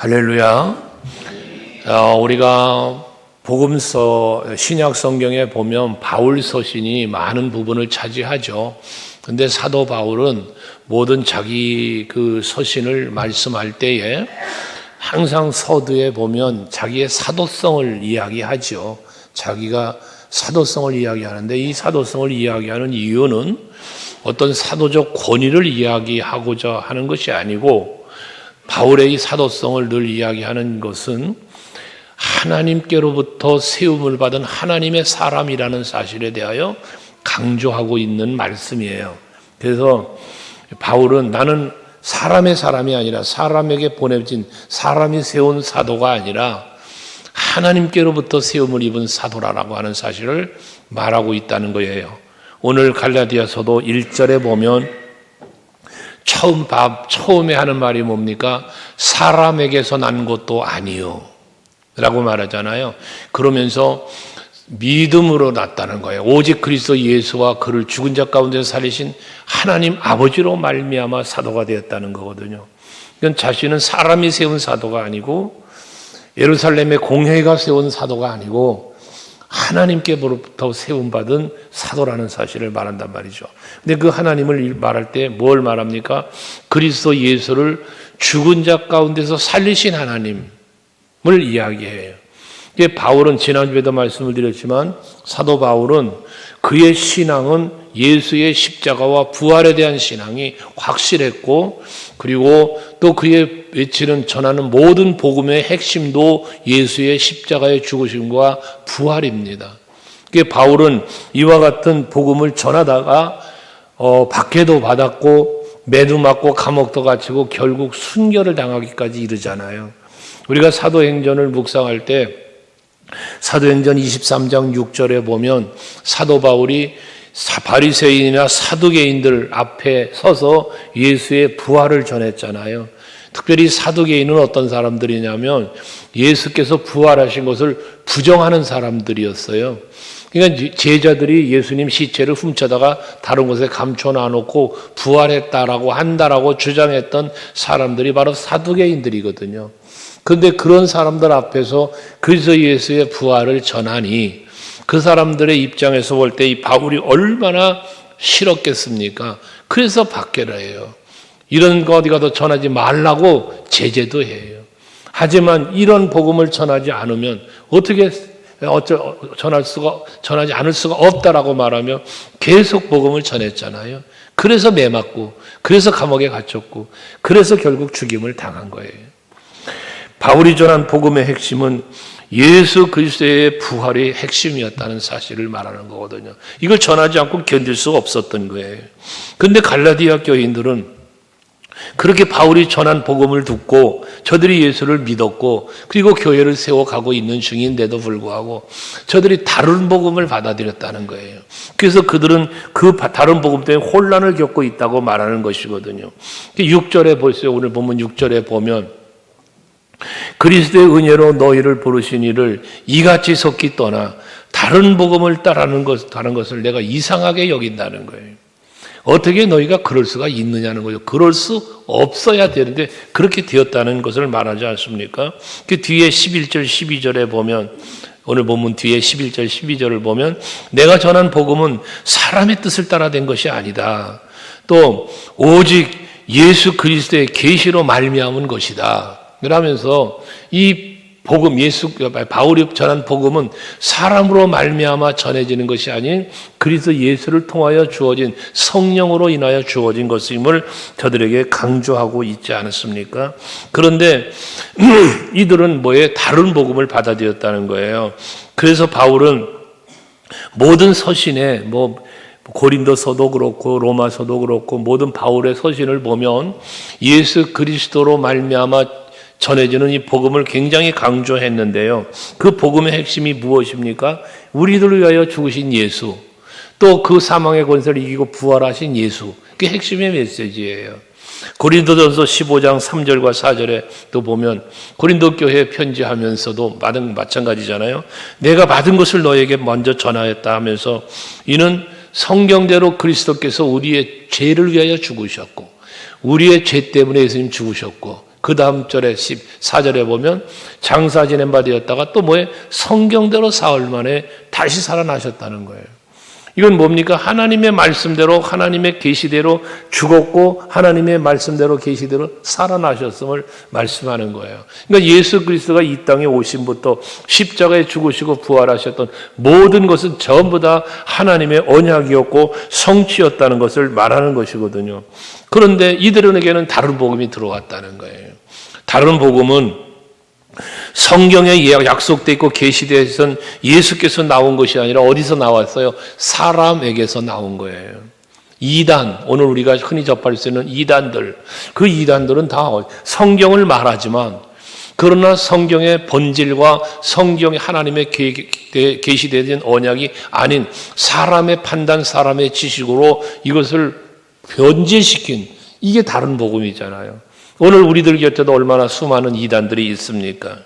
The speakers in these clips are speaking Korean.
할렐루야. 우리가 복음서 신약 성경에 보면 바울 서신이 많은 부분을 차지하죠. 근데 사도 바울은 모든 자기 그 서신을 말씀할 때에 항상 서두에 보면 자기의 사도성을 이야기하죠. 자기가 사도성을 이야기하는데 이 사도성을 이야기하는 이유는 어떤 사도적 권위를 이야기하고자 하는 것이 아니고, 바울의 이 사도성을 늘 이야기하는 것은 하나님께로부터 세움을 받은 하나님의 사람이라는 사실에 대하여 강조하고 있는 말씀이에요. 그래서 바울은 나는 사람의 사람이 아니라, 사람에게 보내진 사람이 세운 사도가 아니라 하나님께로부터 세움을 입은 사도라고 하는 사실을 말하고 있다는 거예요. 오늘 갈라디아서도 1절에 보면 처음에 하는 말이 뭡니까? 사람에게서 난 것도 아니요 라고 말하잖아요. 그러면서 믿음으로 났다는 거예요. 오직 그리스도 예수와 그를 죽은 자 가운데서 살리신 하나님 아버지로 말미암아 사도가 되었다는 거거든요. 그러니까 자신은 사람이 세운 사도가 아니고, 예루살렘의 공회가 세운 사도가 아니고 하나님께로부터 세움받은 사도라는 사실을 말한단 말이죠. 근데 그 하나님을 말할 때 뭘 말합니까? 그리스도 예수를 죽은 자 가운데서 살리신 하나님을 이야기해요. 바울은 지난주에도 말씀을 드렸지만, 사도 바울은 그의 신앙은 예수의 십자가와 부활에 대한 신앙이 확실했고, 그리고 또 그의 외치는 전하는 모든 복음의 핵심도 예수의 십자가의 죽으심과 부활입니다. 바울은 이와 같은 복음을 전하다가 박해도 받았고 매도 맞고 감옥도 갇히고 결국 순교를 당하기까지 이르잖아요. 우리가 사도행전을 묵상할 때 사도행전 23장 6절에 보면 사도 바울이 바리새인이나 사두개인들 앞에 서서 예수의 부활을 전했잖아요. 특별히 사두개인은 어떤 사람들이냐면 예수께서 부활하신 것을 부정하는 사람들이었어요. 그러니까 제자들이 예수님 시체를 훔쳐다가 다른 곳에 감춰놔놓고 부활했다라고 한다라고 주장했던 사람들이 바로 사두개인들이거든요. 그런데 그런 사람들 앞에서 그리스도 예수의 부활을 전하니 그 사람들의 입장에서 볼 때 이 바울이 얼마나 싫었겠습니까? 그래서 박해를 해요. 이런 거 어디 가도 전하지 말라고 제재도 해요. 하지만 이런 복음을 전하지 않으면 어떻게 전하지 않을 수가 없다라고 말하며 계속 복음을 전했잖아요. 그래서 매맞고, 그래서 감옥에 갇혔고, 그래서 결국 죽임을 당한 거예요. 바울이 전한 복음의 핵심은 예수 그리스도의 부활이 핵심이었다는 사실을 말하는 거거든요. 이걸 전하지 않고 견딜 수가 없었던 거예요. 그런데 갈라디아 교인들은 그렇게 바울이 전한 복음을 듣고 저들이 예수를 믿었고, 그리고 교회를 세워가고 있는 중인데도 불구하고 저들이 다른 복음을 받아들였다는 거예요. 그래서 그들은 그 다른 복음 때문에 혼란을 겪고 있다고 말하는 것이거든요. 6절에 보세요. 오늘 본문 6절에 보면 그리스도의 은혜로 너희를 부르신 이를 이같이 속히 떠나 다른 복음을 따르는 것을 내가 이상하게 여긴다는 거예요. 어떻게 너희가 그럴 수가 있느냐는 거죠. 그럴 수 없어야 되는데 그렇게 되었다는 것을 말하지 않습니까? 그 뒤에 11절 12절에 보면, 오늘 본문 뒤에 11절 12절을 보면 내가 전한 복음은 사람의 뜻을 따라 된 것이 아니다. 또 오직 예수 그리스도의 계시로 말미암은 것이다. 그러면서 이 복음, 바울이 전한 복음은 사람으로 말미암아 전해지는 것이 아닌 그리스도 예수를 통하여 주어진, 성령으로 인하여 주어진 것임을 저들에게 강조하고 있지 않았습니까? 그런데 이들은 다른 복음을 받아들였다는 거예요. 그래서 바울은 모든 서신에 고린도서도 그렇고 로마서도 그렇고 모든 바울의 서신을 보면 예수 그리스도로 말미암아 전해지는 이 복음을 굉장히 강조했는데요. 그 복음의 핵심이 무엇입니까? 우리들을 위하여 죽으신 예수, 또 그 사망의 권세를 이기고 부활하신 예수, 그게 핵심의 메시지예요. 고린도전서 15장 3절과 4절에 또 보면 고린도 교회에 편지하면서도 마찬가지잖아요. 내가 받은 것을 너에게 먼저 전하였다 하면서 이는 성경대로 그리스도께서 우리의 죄를 위하여 죽으셨고, 우리의 죄 때문에 예수님 죽으셨고, 그 다음 절에 14절에 보면 장사 지낸 바 되었다가 또 뭐에 성경대로 사흘 만에 다시 살아나셨다는 거예요. 이건 뭡니까? 하나님의 말씀대로 하나님의 계시대로 죽었고 하나님의 말씀대로 계시대로 살아나셨음을 말씀하는 거예요. 그러니까 예수 그리스도가 이 땅에 오심부터 십자가에 죽으시고 부활하셨던 모든 것은 전부 다 하나님의 언약이었고 성취였다는 것을 말하는 것이거든요. 그런데 이들에게는 다른 복음이 들어왔다는 거예요. 다른 복음은 성경에 약속되어 있고 계시되어 있는 예수께서 나온 것이 아니라 어디서 나왔어요? 사람에게서 나온 거예요. 이단, 오늘 우리가 흔히 접할 수 있는 이단들, 그 이단들은 다 성경을 말하지만 그러나 성경의 본질과 성경의 하나님의 계시되어 언약이 아닌 사람의 판단, 사람의 지식으로 이것을 변질시킨 이게 다른 복음이잖아요. 오늘 우리들 곁에도 얼마나 수많은 이단들이 있습니까?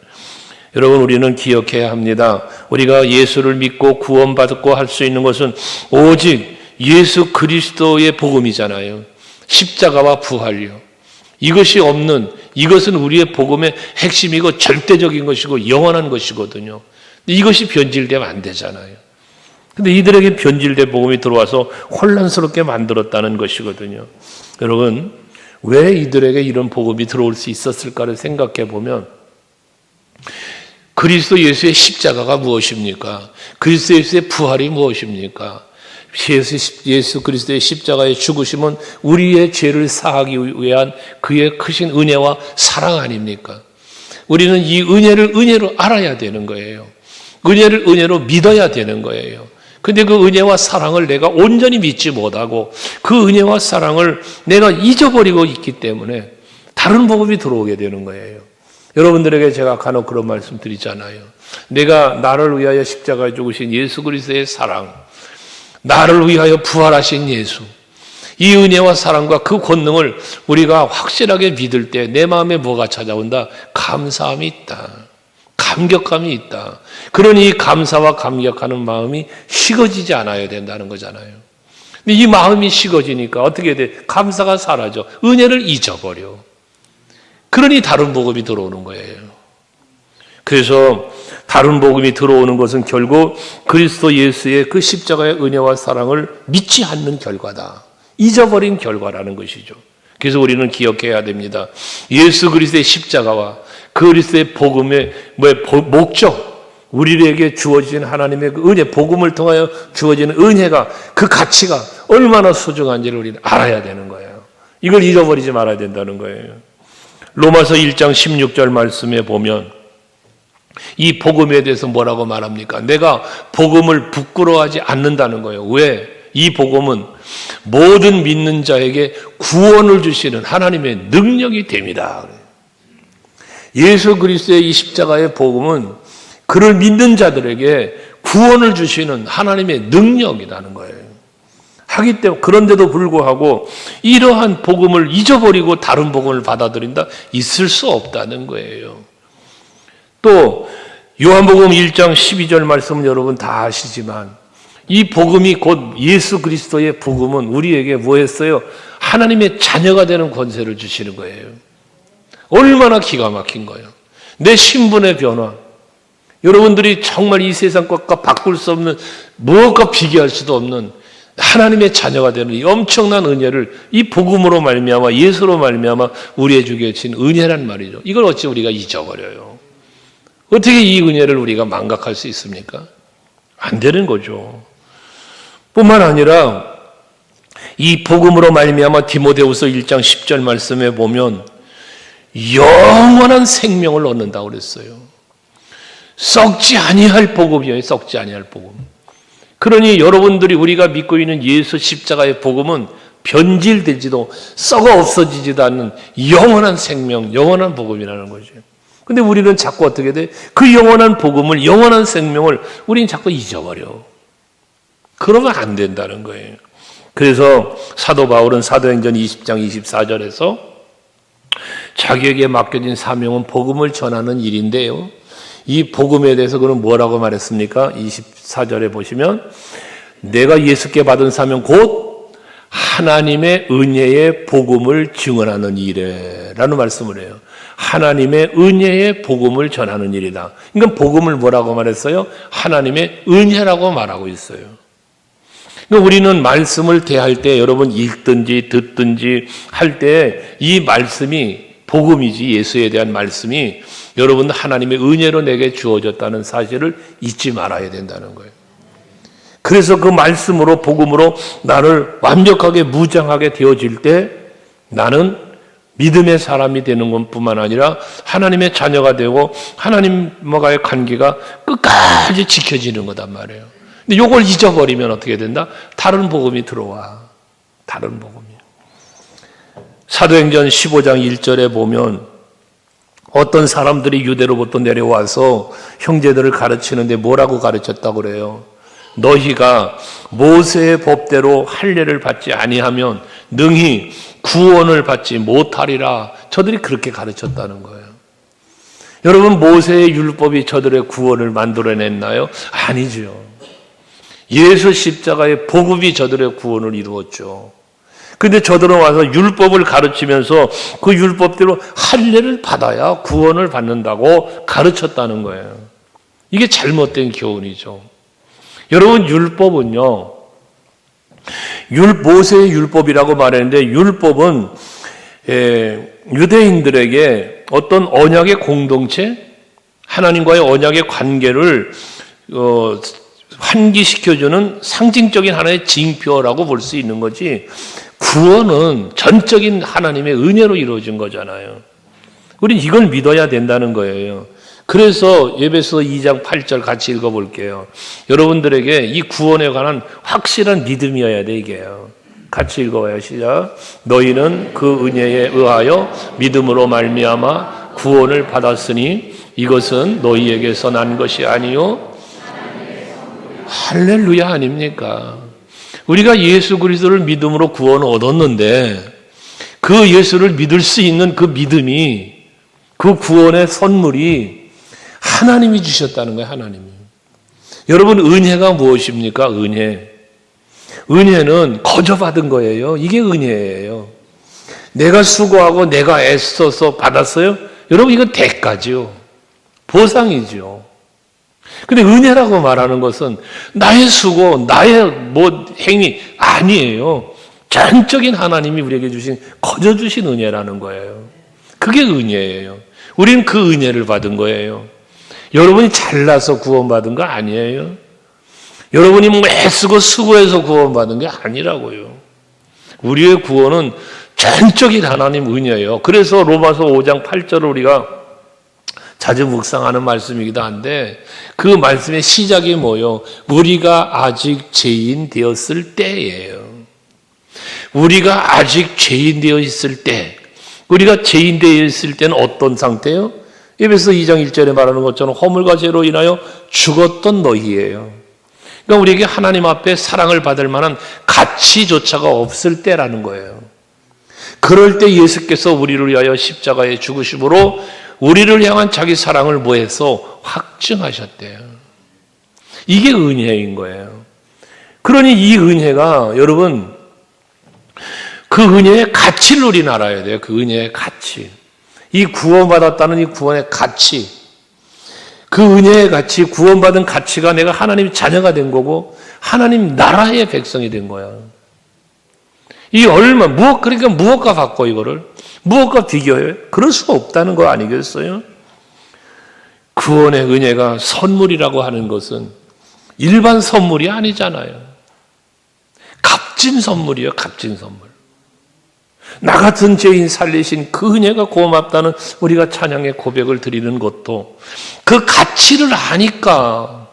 여러분, 우리는 기억해야 합니다. 우리가 예수를 믿고 구원받고 할 수 있는 것은 오직 예수 그리스도의 복음이잖아요. 십자가와 부활요. 이것이 없는, 이것은 우리의 복음의 핵심이고 절대적인 것이고 영원한 것이거든요. 이것이 변질되면 안 되잖아요. 근데 이들에게 변질된 복음이 들어와서 혼란스럽게 만들었다는 것이거든요. 여러분, 왜 이들에게 이런 복음이 들어올 수 있었을까를 생각해 보면 그리스도 예수의 십자가가 무엇입니까? 그리스도 예수의 부활이 무엇입니까? 예수 그리스도의 십자가의 죽으심은 우리의 죄를 사하기 위한 그의 크신 은혜와 사랑 아닙니까? 우리는 이 은혜를 은혜로 알아야 되는 거예요. 은혜를 은혜로 믿어야 되는 거예요. 근데 그 은혜와 사랑을 내가 온전히 믿지 못하고 그 은혜와 사랑을 내가 잊어버리고 있기 때문에 다른 복음이 들어오게 되는 거예요. 여러분들에게 제가 간혹 그런 말씀 드리잖아요. 내가 나를 위하여 십자가에 죽으신 예수 그리스도의 사랑, 나를 위하여 부활하신 예수, 이 은혜와 사랑과 그 권능을 우리가 확실하게 믿을 때 내 마음에 뭐가 찾아온다? 감사함이 있다. 감격감이 있다. 그러니 이 감사와 감격하는 마음이 식어지지 않아야 된다는 거잖아요. 근데 이 마음이 식어지니까 어떻게 돼? 감사가 사라져. 은혜를 잊어버려. 그러니 다른 복음이 들어오는 거예요. 그래서 다른 복음이 들어오는 것은 결국 그리스도 예수의 그 십자가의 은혜와 사랑을 믿지 않는 결과다. 잊어버린 결과라는 것이죠. 그래서 우리는 기억해야 됩니다. 예수 그리스도의 십자가와 그리스도의 복음의 목적, 우리에게 주어진 하나님의 그 은혜, 복음을 통하여 주어지는 은혜가, 그 가치가 얼마나 소중한지를 우리는 알아야 되는 거예요. 이걸 잊어버리지 말아야 된다는 거예요. 로마서 1장 16절 말씀에 보면 이 복음에 대해서 뭐라고 말합니까? 내가 복음을 부끄러워하지 않는다는 거예요. 왜? 이 복음은 모든 믿는 자에게 구원을 주시는 하나님의 능력이 됩니다. 예수 그리스도의 이 십자가의 복음은 그를 믿는 자들에게 구원을 주시는 하나님의 능력이라는 거예요. 하기 때문에 그런데도 불구하고 이러한 복음을 잊어버리고 다른 복음을 받아들인다? 있을 수 없다는 거예요. 또 요한복음 1장 12절 말씀은 여러분 다 아시지만 이 복음이 곧 예수 그리스도의 복음은 우리에게 뭐 했어요? 하나님의 자녀가 되는 권세를 주시는 거예요. 얼마나 기가 막힌 거예요. 내 신분의 변화. 여러분들이 정말 이 세상 것과 바꿀 수 없는, 무엇과 비교할 수도 없는 하나님의 자녀가 되는 이 엄청난 은혜를 이 복음으로 말미암아 예수로 말미암아 우리의 주게 진 은혜란 말이죠. 이걸 어찌 우리가 잊어버려요? 어떻게 이 은혜를 우리가 망각할 수 있습니까? 안 되는 거죠. 뿐만 아니라 이 복음으로 말미암아 디모데후서 1장 10절 말씀에 보면 영원한 생명을 얻는다고 그랬어요. 썩지 아니할 복음이에요. 썩지 아니할 복음. 그러니 여러분들이 우리가 믿고 있는 예수 십자가의 복음은 변질되지도 썩어 없어지지도 않는 영원한 생명, 영원한 복음이라는 거죠. 근데 우리는 자꾸 어떻게 돼? 그 영원한 복음을, 영원한 생명을 우리는 자꾸 잊어버려. 그러면 안 된다는 거예요. 그래서 사도 바울은 사도행전 20장 24절에서 자기에게 맡겨진 사명은 복음을 전하는 일인데요. 이 복음에 대해서 그는 뭐라고 말했습니까? 24절에 보시면 내가 예수께 받은 사명 곧 하나님의 은혜의 복음을 증언하는 일에 라는 말씀을 해요. 하나님의 은혜의 복음을 전하는 일이다. 그러니까 복음을 뭐라고 말했어요? 하나님의 은혜라고 말하고 있어요. 그러니까 우리는 말씀을 대할 때 여러분 읽든지 듣든지 할 때 이 말씀이 복음이지 예수에 대한 말씀이 여러분 하나님의 은혜로 내게 주어졌다는 사실을 잊지 말아야 된다는 거예요. 그래서 그 말씀으로 복음으로 나를 완벽하게 무장하게 되어질 때 나는 믿음의 사람이 되는 것뿐만 아니라 하나님의 자녀가 되고 하나님과의 관계가 끝까지 지켜지는 거단 말이에요. 근데 이걸 잊어버리면 어떻게 된다? 다른 복음이 들어와. 다른 복음이. 사도행전 15장 1절에 보면 어떤 사람들이 유대로부터 내려와서 형제들을 가르치는데 뭐라고 가르쳤다고 그래요? 너희가 모세의 법대로 할례를 받지 아니하면 능히 구원을 받지 못하리라. 저들이 그렇게 가르쳤다는 거예요. 여러분, 모세의 율법이 저들의 구원을 만들어냈나요? 아니죠. 예수 십자가의 복음이 저들의 구원을 이루었죠. 근데 저들은 와서 율법을 가르치면서 그 율법대로 할례를 받아야 구원을 받는다고 가르쳤다는 거예요. 이게 잘못된 교훈이죠. 여러분, 율법은요, 모세의 율법이라고 말했는데 율법은 유대인들에게 어떤 언약의 공동체, 하나님과의 언약의 관계를 환기시켜주는 상징적인 하나의 징표라고 볼 수 있는 거지, 구원은 전적인 하나님의 은혜로 이루어진 거잖아요. 우린 이걸 믿어야 된다는 거예요. 그래서 에베소 2장 8절 같이 읽어볼게요. 여러분들에게 이 구원에 관한 확실한 믿음이어야 돼, 이게요. 같이 읽어봐요. 시작. 너희는 그 은혜에 의하여 믿음으로 말미암아 구원을 받았으니 이것은 너희에게서 난 것이 아니요 할렐루야 아닙니까? 우리가 예수 그리스도를 믿음으로 구원을 얻었는데 그 예수를 믿을 수 있는 그 믿음이, 그 구원의 선물이 하나님이 주셨다는 거예요. 하나님이. 여러분, 은혜가 무엇입니까? 은혜는 거저 받은 거예요. 이게 은혜예요. 내가 수고하고 내가 애써서 받았어요? 여러분, 이건 대가죠. 보상이죠. 근데 은혜라고 말하는 것은 나의 수고, 나의 행위 아니에요. 전적인 하나님이 우리에게 주신, 거저 주신 은혜라는 거예요. 그게 은혜예요. 우리는 그 은혜를 받은 거예요. 여러분이 잘나서 구원받은 거 아니에요. 여러분이 애쓰고 수고해서 구원받은 게 아니라고요. 우리의 구원은 전적인 하나님 은혜예요. 그래서 로마서 5장 8절을 우리가 자주 묵상하는 말씀이기도 한데 그 말씀의 시작이 뭐예요? 우리가 아직 죄인 되었을 때예요. 우리가 아직 죄인 되어 있을 때, 우리가 죄인 되어 있을 때는 어떤 상태예요? 에베소 2장 1절에 말하는 것처럼 허물과 죄로 인하여 죽었던 너희예요. 그러니까 우리에게 하나님 앞에 사랑을 받을 만한 가치조차가 없을 때라는 거예요. 그럴 때 예수께서 우리를 위하여 십자가에 죽으심으로 우리를 향한 자기 사랑을 뭐해서 확증하셨대요. 이게 은혜인 거예요. 그러니 이 은혜가 여러분, 그 은혜의 가치를 우리는 알아야 돼요. 그 은혜의 가치. 이 구원받았다는 이 구원의 가치. 그 은혜의 가치, 구원받은 가치가 내가 하나님의 자녀가 된 거고 하나님 나라의 백성이 된 거야. 이 그러니까 무엇과 바꿔 이거를? 무엇과 비교해요? 그럴 수가 없다는 거 아니겠어요? 구원의 은혜가 선물이라고 하는 것은 일반 선물이 아니잖아요. 값진 선물이에요. 값진 선물. 나 같은 죄인 살리신 그 은혜가 고맙다는 우리가 찬양의 고백을 드리는 것도 그 가치를 아니까.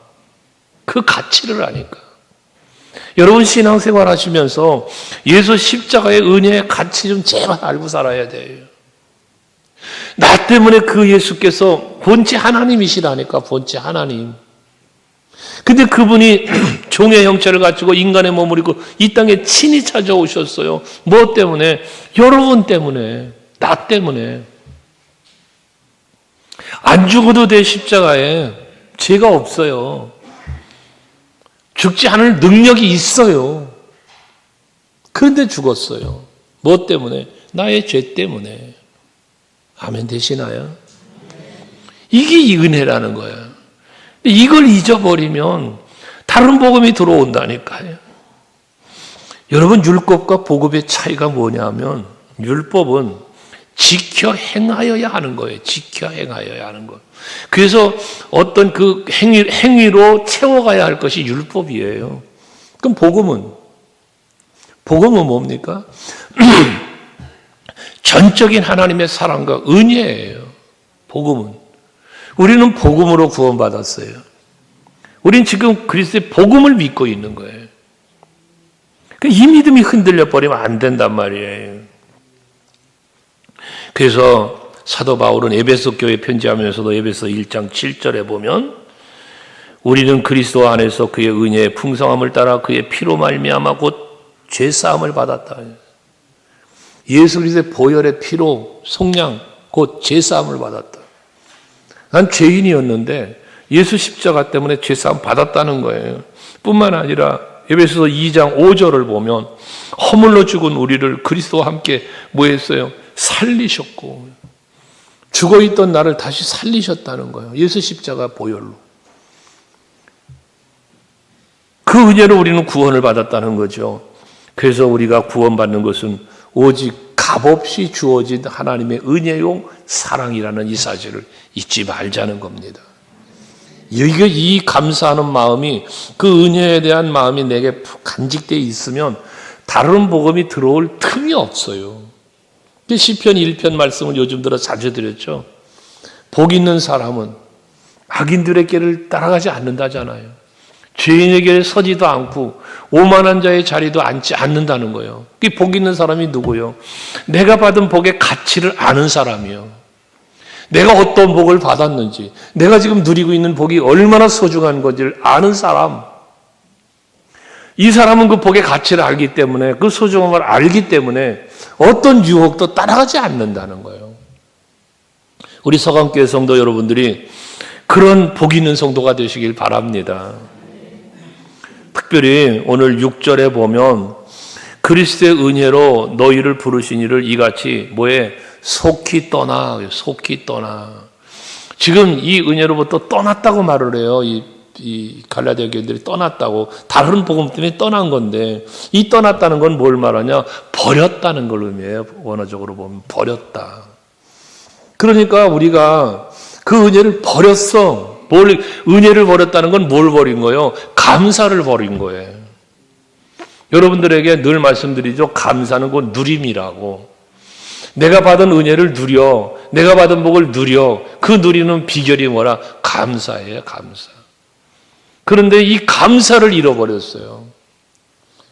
여러분, 신앙생활 하시면서 예수 십자가의 은혜의 가치 좀 제발 알고 살아야 돼요. 나 때문에 그 예수께서 본체 하나님이시라니까, 본체 하나님. 근데 그분이 종의 형체를 가지고 인간의 몸을 입고 이 땅에 친히 찾아오셨어요. 뭐 때문에? 여러분 때문에, 나 때문에. 안 죽어도 돼, 십자가에. 죄가 없어요. 죽지 않을 능력이 있어요. 그런데 죽었어요. 뭐 때문에? 나의 죄 때문에. 아멘 되시나요? 이게 이 은혜라는 거예요. 이걸 잊어버리면 다른 복음이 들어온다니까요. 여러분, 율법과 복음의 차이가 뭐냐면 율법은 지켜 행하여야 하는 거예요. 지켜 행하여야 하는 거. 그래서 어떤 그 행위로 채워가야 할 것이 율법이에요. 그럼 복음은 뭡니까? 전적인 하나님의 사랑과 은혜예요. 복음은. 우리는 복음으로 구원받았어요. 우린 지금 그리스도의 복음을 믿고 있는 거예요. 이 믿음이 흔들려 버리면 안 된단 말이에요. 그래서 사도 바울은 에베소 교회 편지하면서도 에베소 1장 7절에 보면 우리는 그리스도 안에서 그의 은혜의 풍성함을 따라 그의 피로 말미암아 곧 죄사함을 받았다. 예수 그리스도의 보혈의 피로 속량 곧 죄사함을 받았다. 난 죄인이었는데 예수 십자가 때문에 죄사함 받았다는 거예요. 뿐만 아니라 에베소서 2장 5절을 보면 허물로 죽은 우리를 그리스도와 함께 뭐 했어요? 살리셨고 죽어있던 나를 다시 살리셨다는 거예요. 예수 십자가 보혈로. 그 은혜로 우리는 구원을 받았다는 거죠. 그래서 우리가 구원받는 것은 오직 값없이 주어진 하나님의 은혜용 사랑이라는 이 사실을 잊지 말자는 겁니다. 이 감사하는 마음이, 그 은혜에 대한 마음이 내게 간직되어 있으면 다른 복음이 들어올 틈이 없어요. 시편 1편 말씀을 요즘 들어 자주 드렸죠. 복 있는 사람은 악인들의 길을 따라가지 않는다잖아요. 죄인의 길에 서지도 않고 오만한 자의 자리도 앉지 않는다는 거예요. 복 있는 사람이 누구요? 내가 받은 복의 가치를 아는 사람이요. 내가 어떤 복을 받았는지, 내가 지금 누리고 있는 복이 얼마나 소중한 건지를 아는 사람. 이 사람은 그 복의 가치를 알기 때문에, 그 소중함을 알기 때문에 어떤 유혹도 따라가지 않는다는 거예요. 우리 서강교회 성도 여러분들이 그런 복 있는 성도가 되시길 바랍니다. 특별히 오늘 6절에 보면 그리스도의 은혜로 너희를 부르신 이를 이같이 뭐에 속히 떠나. 지금 이 은혜로부터 떠났다고 말을 해요. 이 갈라디아 교인들이 떠났다고. 다른 복음 때문에 떠난 건데, 이 떠났다는 건 뭘 말하냐? 버렸다는 걸 의미해요. 원어적으로 보면 버렸다. 그러니까 우리가 그 은혜를 버렸어. 은혜를 버렸다는 건 뭘 버린 거예요? 감사를 버린 거예요. 여러분들에게 늘 말씀드리죠. 감사는 곧 누림이라고. 내가 받은 은혜를 누려, 내가 받은 복을 누려. 그 누리는 비결이 뭐라? 감사예요, 감사. 그런데 이 감사를 잃어버렸어요.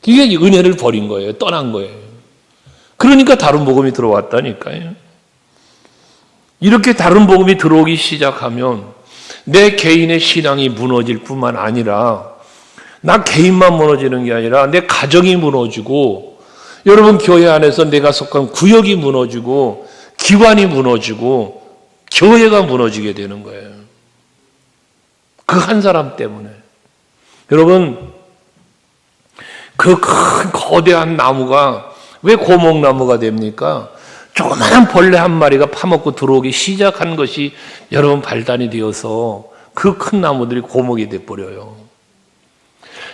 이게 은혜를 버린 거예요. 떠난 거예요. 그러니까 다른 복음이 들어왔다니까요. 이렇게 다른 복음이 들어오기 시작하면 내 개인의 신앙이 무너질 뿐만 아니라, 나 개인만 무너지는 게 아니라 내 가정이 무너지고, 여러분 교회 안에서 내가 속한 구역이 무너지고, 기관이 무너지고, 교회가 무너지게 되는 거예요. 그 한 사람 때문에. 여러분, 그 큰 거대한 나무가 왜 고목나무가 됩니까? 조그마한 벌레 한 마리가 파먹고 들어오기 시작한 것이 여러분 발단이 되어서 그 큰 나무들이 고목이 돼버려요.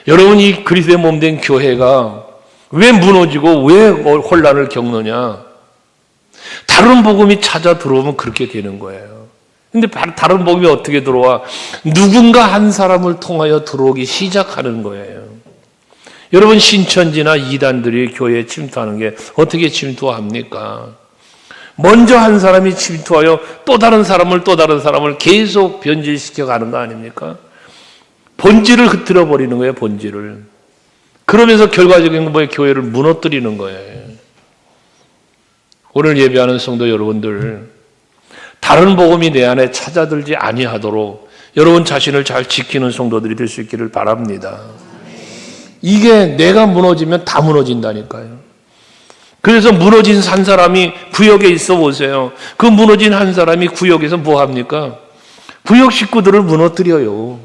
여러분, 이 그리스도의 몸된 교회가 왜 무너지고 왜 혼란을 겪느냐? 다른 복음이 찾아 들어오면 그렇게 되는 거예요. 근데 다른 복음이 어떻게 들어와? 누군가 한 사람을 통하여 들어오기 시작하는 거예요. 여러분, 신천지나 이단들이 교회에 침투하는 게 어떻게 침투합니까? 먼저 한 사람이 침투하여 또 다른 사람을 계속 변질시켜 가는 거 아닙니까? 본질을 흐트러 버리는 거예요, 본질을. 그러면서 결과적인 뭐에 교회를 무너뜨리는 거예요. 오늘 예배하는 성도 여러분들, 다른 복음이 내 안에 찾아들지 아니하도록 여러분 자신을 잘 지키는 성도들이 될 수 있기를 바랍니다. 이게 내가 무너지면 다 무너진다니까요. 그래서 무너진 한 사람이 구역에 있어 보세요. 그 무너진 한 사람이 구역에서 뭐 합니까? 구역 식구들을 무너뜨려요.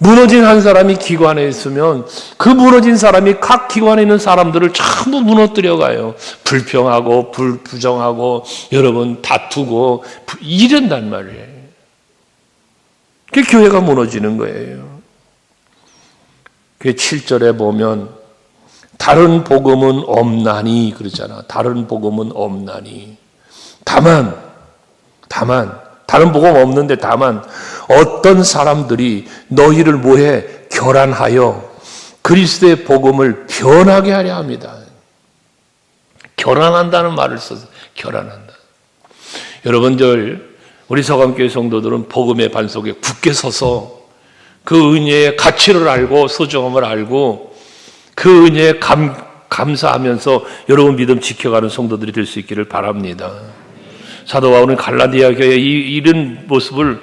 무너진 한 사람이 기관에 있으면 그 무너진 사람이 각 기관에 있는 사람들을 전부 무너뜨려 가요. 불평하고 부정하고 여러분 다투고 이런단 말이에요. 그 교회가 무너지는 거예요. 그 7절에 보면 다른 복음은 없나니 그러잖아. 다른 복음은 없나니. 다만 다른 복음 없는데 다만 어떤 사람들이 너희를 뭐해? 결안하여 그리스도의 복음을 변하게 하려 합니다. 결안한다는 말을 써서 결안한다. 여러분들 우리 서강교회 성도들은 복음의 반석에 굳게 서서 그 은혜의 가치를 알고 소중함을 알고 그 은혜에 감사하면서 여러분 믿음 지켜가는 성도들이 될 수 있기를 바랍니다. 사도 바울은 갈라디아 교회의 이런 모습을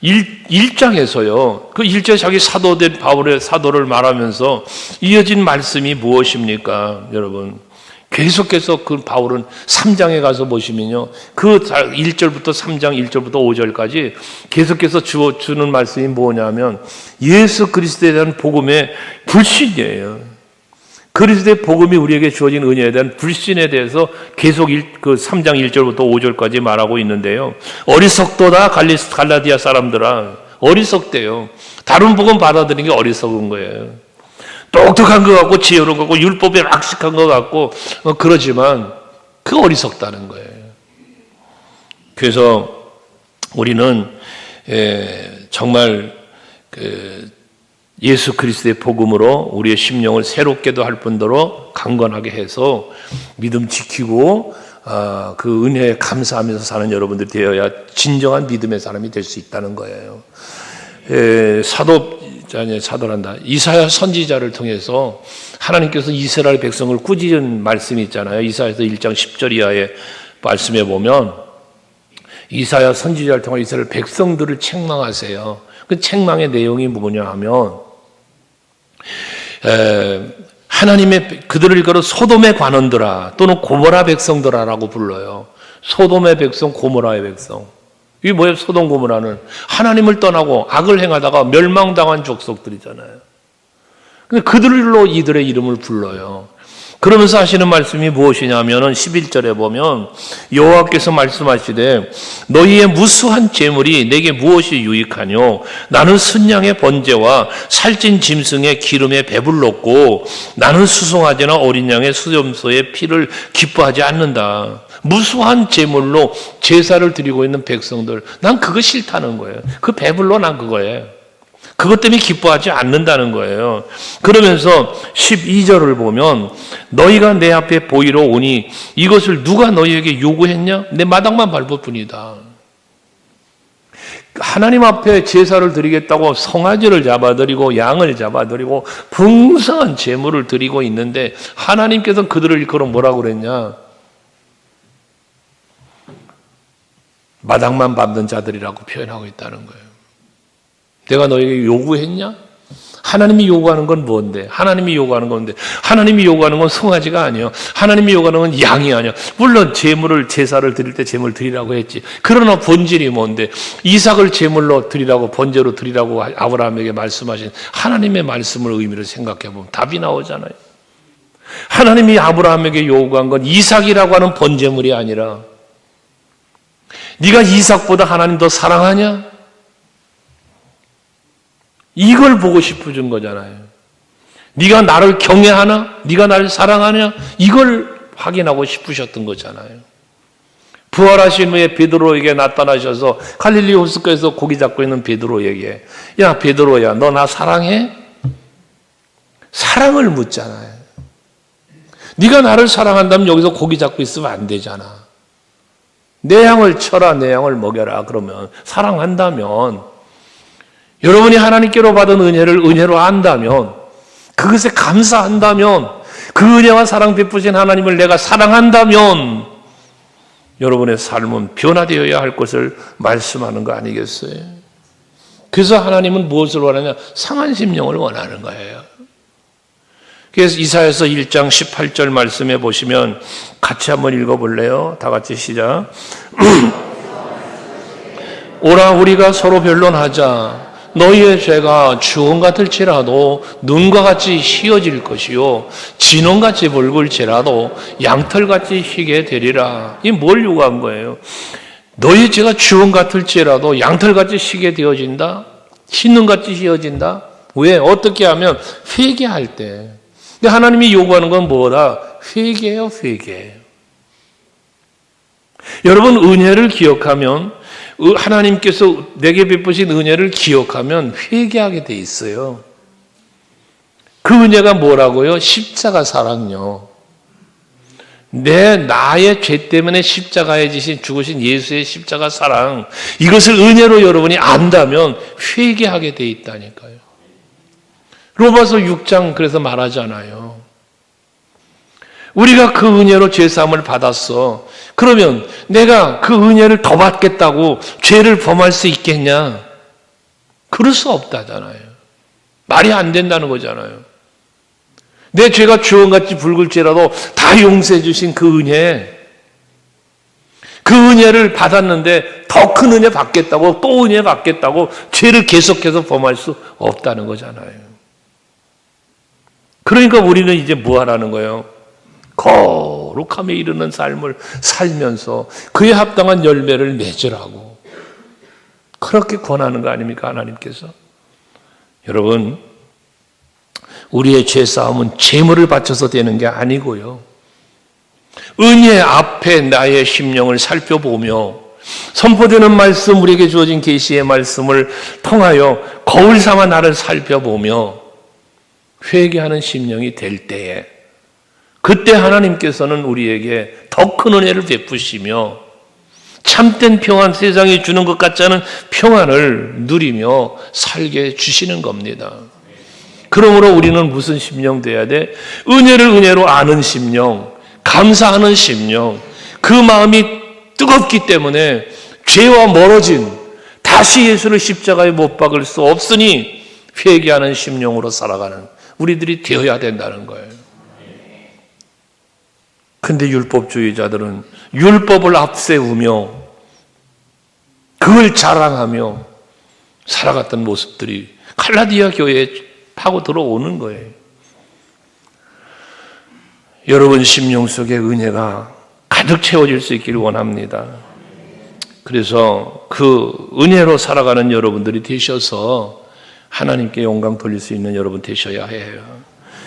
1장에서요. 그 1장에 자기 사도된 바울의 사도를 말하면서 이어진 말씀이 무엇입니까? 여러분. 계속해서 그 바울은 3장에 가서 보시면요. 그 1절부터 3장 1절부터 5절까지 계속해서 주는 말씀이 뭐냐면 예수 그리스도에 대한 복음의 불신이에요. 그리스도의 복음이 우리에게 주어진 은혜에 대한 불신에 대해서 계속 그 3장 1절부터 5절까지 말하고 있는데요. 어리석도다 갈라디아 사람들아. 어리석대요. 다른 복음 받아들이는 게 어리석은 거예요. 똑똑한 것 같고 지혜로운 것 같고 율법에 악식한 것 같고 그러지만 그 어리석다는 거예요. 그래서 우리는 정말 예수 그리스도의 복음으로 우리의 심령을 새롭게도 할 뿐더러 강건하게 해서 믿음 지키고 그 은혜에 감사하면서 사는 여러분들이 되어야 진정한 믿음의 사람이 될 수 있다는 거예요. 사도란다. 이사야 선지자를 통해서 하나님께서 이스라엘 백성을 꾸짖은 말씀이 있잖아요. 이사야서 1장 10절 이하의 말씀에 보면 이사야 선지자를 통해 이스라엘 백성들을 책망하세요. 그 책망의 내용이 뭐냐 하면 하나님의 그들을 일컬어 소돔의 관원들아 또는 고모라 백성들아라고 불러요. 소돔의 백성, 고모라의 백성. 이게 뭐예요? 소돔 고모라는 하나님을 떠나고 악을 행하다가 멸망당한 족속들이잖아요. 근데 그들로 이들의 이름을 불러요. 그러면서 하시는 말씀이 무엇이냐면은 11절에 보면 여호와께서 말씀하시되 너희의 무수한 재물이 내게 무엇이 유익하뇨? 나는 순양의 번제와 살찐 짐승의 기름에 배불렀고 나는 수송아지나 어린 양의 수염소의 피를 기뻐하지 않는다. 무수한 제물로 제사를 드리고 있는 백성들, 난 그거 싫다는 거예요. 그 배불러 난 그거예요. 그것 때문에 기뻐하지 않는다는 거예요. 그러면서 12절을 보면 너희가 내 앞에 보이러 오니 이것을 누가 너희에게 요구했냐? 내 마당만 밟을 뿐이다. 하나님 앞에 제사를 드리겠다고 송아지를 잡아드리고 양을 잡아드리고 풍성한 제물을 드리고 있는데 하나님께서 그들을 일컬어 뭐라고 그랬냐? 마당만 밟는 자들이라고 표현하고 있다는 거예요. 내가 너에게 요구했냐? 하나님이 요구하는 건 뭔데? 하나님이 요구하는 건데 하나님이 요구하는 건 송아지가 아니에요. 하나님이 요구하는 건 양이 아니에요. 물론 제사를 드릴 때 제물 드리라고 했지. 그러나 본질이 뭔데? 이삭을 제물로 드리라고 번제로 드리라고 아브라함에게 말씀하신 하나님의 말씀을 의미를 생각해 보면 답이 나오잖아요. 하나님이 아브라함에게 요구한 건 이삭이라고 하는 번제물이 아니라 네가 이삭보다 하나님 더 사랑하냐? 이걸 보고 싶어진 거잖아요. 네가 나를 경외하나? 네가 나를 사랑하냐? 이걸 확인하고 싶으셨던 거잖아요. 부활하신 후에 베드로에게 나타나셔서 갈릴리 호숫가에서 고기 잡고 있는 베드로에게 야 베드로야 너 나 사랑해? 사랑을 묻잖아요. 네가 나를 사랑한다면 여기서 고기 잡고 있으면 안 되잖아. 내 양을 쳐라 내 양을 먹여라. 그러면 사랑한다면 여러분이 하나님께로 받은 은혜를 은혜로 안다면 그것에 감사한다면 그 은혜와 사랑 베푸신 하나님을 내가 사랑한다면 여러분의 삶은 변화되어야 할 것을 말씀하는 거 아니겠어요? 그래서 하나님은 무엇을 원하냐? 상한 심령을 원하는 거예요. 그래서 이사야서 1장 18절 말씀해 보시면 같이 한번 읽어볼래요? 다 같이 시작. 오라 우리가 서로 변론하자. 너희의 죄가 주홍 같을지라도 눈과 같이 희어질 것이요 진홍같이 붉을지라도 양털같이 희게 되리라. 이 뭘 요구한 거예요? 너희의 죄가 주홍 같을지라도 양털같이 희게 되어진다? 흰눈같이 희어진다? 왜? 어떻게 하면? 회개할 때. 근데 하나님이 요구하는 건 뭐다? 회개예요, 회개. 여러분, 은혜를 기억하면, 하나님께서 내게 베푸신 은혜를 기억하면 회개하게 돼 있어요. 그 은혜가 뭐라고요? 십자가 사랑요. 나의 죄 때문에 십자가에 죽으신 예수의 십자가 사랑, 이것을 은혜로 여러분이 안다면 회개하게 돼 있다니까요. 로마서 6장 그래서 말하잖아요. 우리가 그 은혜로 죄사함을 받았어. 그러면 내가 그 은혜를 더 받겠다고 죄를 범할 수 있겠냐? 그럴 수 없다잖아요. 말이 안 된다는 거잖아요. 내 죄가 주홍같이 붉을지라도 다 용서해 주신 그 은혜, 그 은혜를 받았는데 더 큰 은혜 받겠다고, 또 은혜 받겠다고 죄를 계속해서 범할 수 없다는 거잖아요. 그러니까 우리는 이제 뭐 하라는 거예요? 거룩함에 이르는 삶을 살면서 그에 합당한 열매를 맺으라고 그렇게 권하는 거 아닙니까? 하나님께서. 여러분, 우리의 죄싸움은 재물을 바쳐서 되는 게 아니고요, 은혜 앞에 나의 심령을 살펴보며 선포되는 말씀, 우리에게 주어진 계시의 말씀을 통하여 거울 삼아 나를 살펴보며 회개하는 심령이 될 때에, 그때 하나님께서는 우리에게 더 큰 은혜를 베푸시며 참된 평안, 세상이 주는 것 같지 않은 평안을 누리며 살게 주시는 겁니다. 그러므로 우리는 무슨 심령 돼야 돼? 은혜를 은혜로 아는 심령, 감사하는 심령, 그 마음이 뜨겁기 때문에 죄와 멀어진, 다시 예수를 십자가에 못 박을 수 없으니 회개하는 심령으로 살아가는 우리들이 되어야 된다는 거예요. 근데 율법주의자들은 율법을 앞세우며 그걸 자랑하며 살아갔던 모습들이 갈라디아 교회에 파고 들어오는 거예요. 여러분 심령 속에 은혜가 가득 채워질 수 있기를 원합니다. 그래서 그 은혜로 살아가는 여러분들이 되셔서 하나님께 영광 돌릴 수 있는 여러분 되셔야 해요.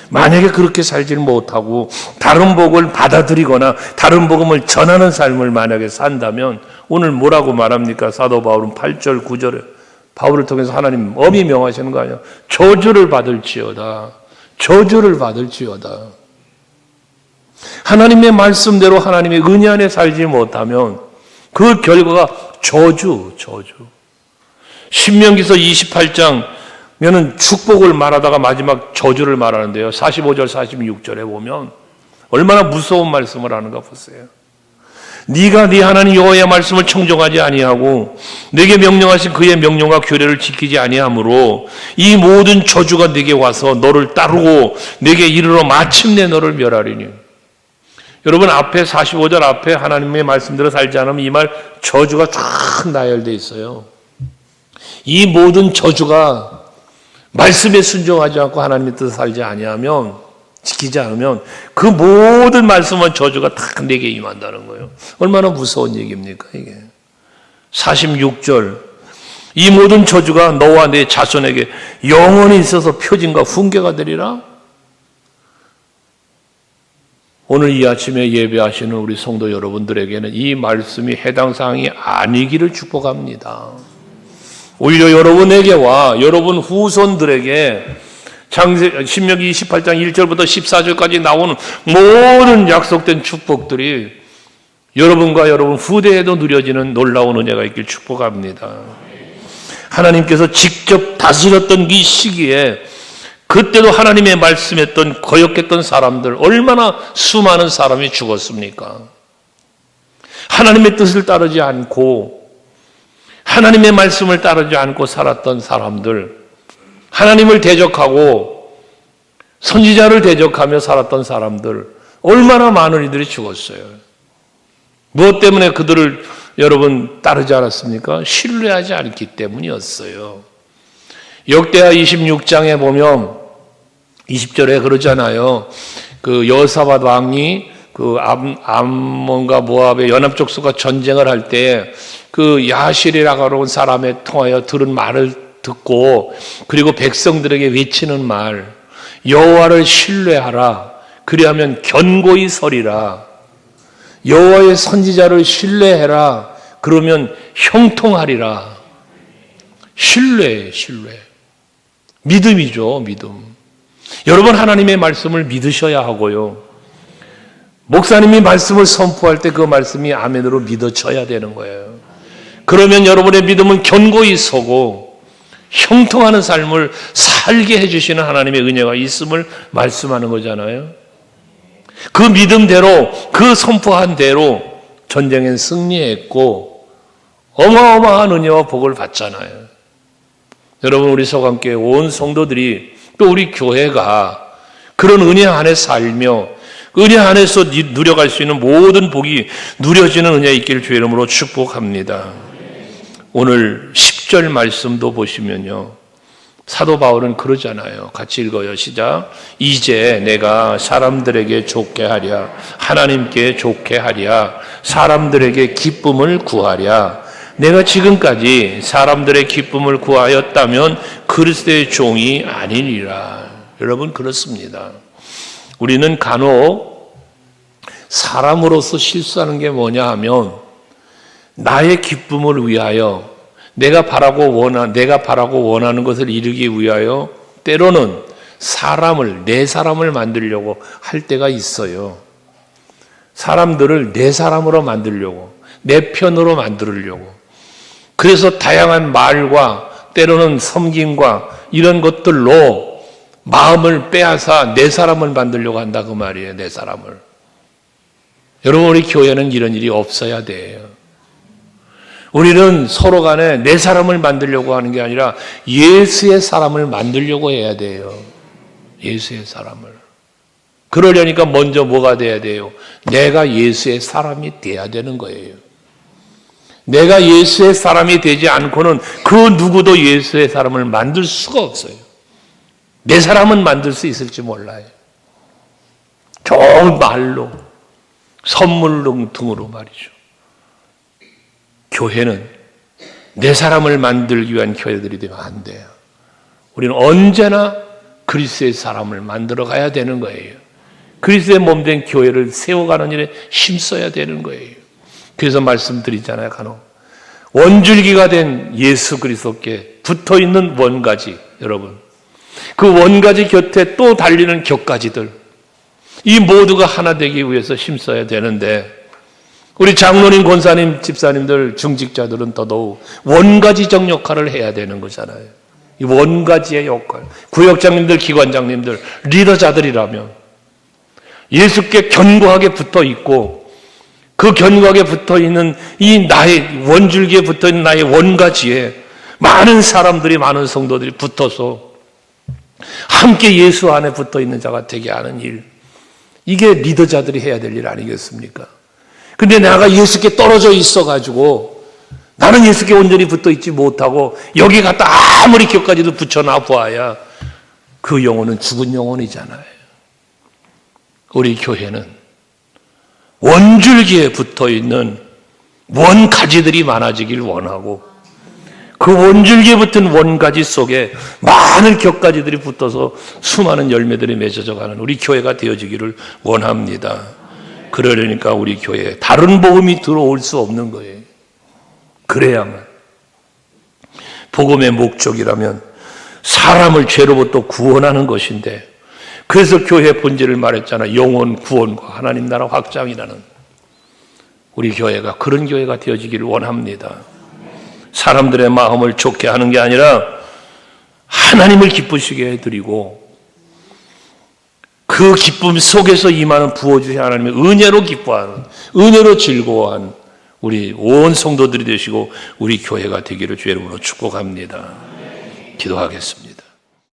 만약에 그렇게 살지 못하고 다른 복을 받아들이거나 다른 복음을 전하는 삶을 만약에 산다면 오늘 뭐라고 말합니까? 사도 바울은 8절 9절에 바울을 통해서 하나님 엄히 명하시는 거 아니야? 저주를 받을지어다. 저주를 받을지어다. 하나님의 말씀대로 하나님의 은혜 안에 살지 못하면 그 결과가 저주. 신명기서 28장 는 축복을 말하다가 마지막 저주를 말하는데요. 45절 46절에 보면 얼마나 무서운 말씀을 하는가 보세요. 네가 네 하나님 여호와의 말씀을 청종하지 아니하고 네게 명령하신 그의 명령과 규례를 지키지 아니하므로 이 모든 저주가 네게 와서 너를 따르고 네게 이르러 마침내 너를 멸하리니. 여러분, 앞에 45절 앞에 하나님의 말씀대로 살지 않으면 이 말 저주가 쫙 나열되어 있어요. 이 모든 저주가 말씀에 순종하지 않고 하나님의 뜻을 살지 아니하면, 지키지 않으면 그 모든 말씀은 저주가 다 내게 임한다는 거예요. 얼마나 무서운 얘기입니까 이게. 46절 이 모든 저주가 너와 내 자손에게 영원히 있어서 표징과 훈계가 되리라. 오늘 이 아침에 예배하시는 우리 성도 여러분들에게는 이 말씀이 해당 사항이 아니기를 축복합니다. 오히려 여러분에게와 여러분 후손들에게 신명기 28장 1절부터 14절까지 나오는 모든 약속된 축복들이 여러분과 여러분 후대에도 누려지는 놀라운 은혜가 있길 축복합니다. 하나님께서 직접 다스렸던 이 시기에 그때도 하나님의 말씀했던 거역했던 사람들, 얼마나 수많은 사람이 죽었습니까? 하나님의 뜻을 따르지 않고 하나님의 말씀을 따르지 않고 살았던 사람들, 하나님을 대적하고 선지자를 대적하며 살았던 사람들, 얼마나 많은 이들이 죽었어요. 무엇 때문에 그들을 여러분 따르지 않았습니까? 신뢰하지 않기 때문이었어요. 역대하 26장에 보면 20절에 그러잖아요. 그 여호사밧 왕이 그 암몬과 모압의 연합 족속과 전쟁을 할 때 그 야실이라고 하는 사람에 통하여 들은 말을 듣고, 그리고 백성들에게 외치는 말, 여호와를 신뢰하라. 그리하면 견고히 서리라. 여호와의 선지자를 신뢰해라. 그러면 형통하리라. 신뢰. 믿음이죠, 믿음. 여러분, 하나님의 말씀을 믿으셔야 하고요. 목사님이 말씀을 선포할 때 그 말씀이 아멘으로 믿어져야 되는 거예요. 그러면 여러분의 믿음은 견고히 서고 형통하는 삶을 살게 해주시는 하나님의 은혜가 있음을 말씀하는 거잖아요. 그 믿음대로, 그 선포한 대로 전쟁엔 승리했고 어마어마한 은혜와 복을 받잖아요. 여러분, 우리 서강교회 온 성도들이, 또 우리 교회가 그런 은혜 안에 살며 은혜 안에서 누려갈 수 있는 모든 복이 누려지는 은혜 있기를 주의 이름으로 축복합니다. 오늘 10절 말씀도 보시면요, 사도 바울은 그러잖아요. 같이 읽어요. 시작. 이제 내가 사람들에게 좋게 하랴, 하나님께 좋게 하랴, 사람들에게 기쁨을 구하랴. 내가 지금까지 사람들의 기쁨을 구하였다면 그리스도의 종이 아니니라. 여러분, 그렇습니다. 우리는 간혹 사람으로서 실수하는 게 뭐냐 하면, 나의 기쁨을 위하여 내가 바라고 원하는 것을 이루기 위하여 때로는 내 사람을 만들려고 할 때가 있어요. 사람들을 내 사람으로 만들려고, 내 편으로 만들려고. 그래서 다양한 말과 때로는 섬김과 이런 것들로 마음을 빼앗아 내 사람을 만들려고 한다, 그 말이에요. 내 사람을. 여러분, 우리 교회는 이런 일이 없어야 돼요. 우리는 서로 간에 내 사람을 만들려고 하는 게 아니라 예수의 사람을 만들려고 해야 돼요. 예수의 사람을. 그러려니까 먼저 뭐가 돼야 돼요? 내가 예수의 사람이 돼야 되는 거예요. 내가 예수의 사람이 되지 않고는 그 누구도 예수의 사람을 만들 수가 없어요. 내 사람은 만들 수 있을지 몰라요. 좋은 말로, 선물 등으로 말이죠. 교회는 내 사람을 만들기 위한 교회들이 되면 안 돼요. 우리는 언제나 그리스도의 사람을 만들어 가야 되는 거예요. 그리스도의 몸된 교회를 세워가는 일에 힘써야 되는 거예요. 그래서 말씀드리잖아요, 간혹. 원줄기가 된 예수 그리스도께 붙어있는 원가지, 여러분. 그 원가지 곁에 또 달리는 곁가지들, 이 모두가 하나 되기 위해서 힘써야 되는데, 우리 장로님, 권사님, 집사님들, 중직자들은 더더욱 원가지적 역할을 해야 되는 거잖아요. 이 원가지의 역할. 구역장님들, 기관장님들, 리더자들이라면 예수께 견고하게 붙어 있고, 그 견고하게 붙어 있는 이 나의 원줄기에 붙어 있는 나의 원가지에 많은 사람들이, 많은 성도들이 붙어서 함께 예수 안에 붙어 있는 자가 되게 하는 일, 이게 리더자들이 해야 될 일 아니겠습니까? 근데 내가 예수께 떨어져 있어가지고 나는 예수께 온전히 붙어 있지 못하고 여기 갖다 아무리 격까지도 붙여놔 보아야 그 영혼은 죽은 영혼이잖아요. 우리 교회는 원줄기에 붙어 있는 원가지들이 많아지길 원하고, 그 원줄기에 붙은 원가지 속에 많은 격가지들이 붙어서 수많은 열매들이 맺어져 가는 우리 교회가 되어지기를 원합니다. 그러려니까 우리 교회에 다른 복음이 들어올 수 없는 거예요. 그래야만. 복음의 목적이라면 사람을 죄로부터 구원하는 것인데, 그래서 교회의 본질을 말했잖아. 영혼 구원과 하나님 나라 확장이라는. 우리 교회가 그런 교회가 되어지기를 원합니다. 사람들의 마음을 좋게 하는 게 아니라 하나님을 기쁘시게 해드리고, 그 기쁨 속에서 임하는 부어주신 하나님의 은혜로 기뻐하는, 은혜로 즐거워하는 우리 온 성도들이 되시고 우리 교회가 되기를 주의 이름으로 축복합니다. 기도하겠습니다.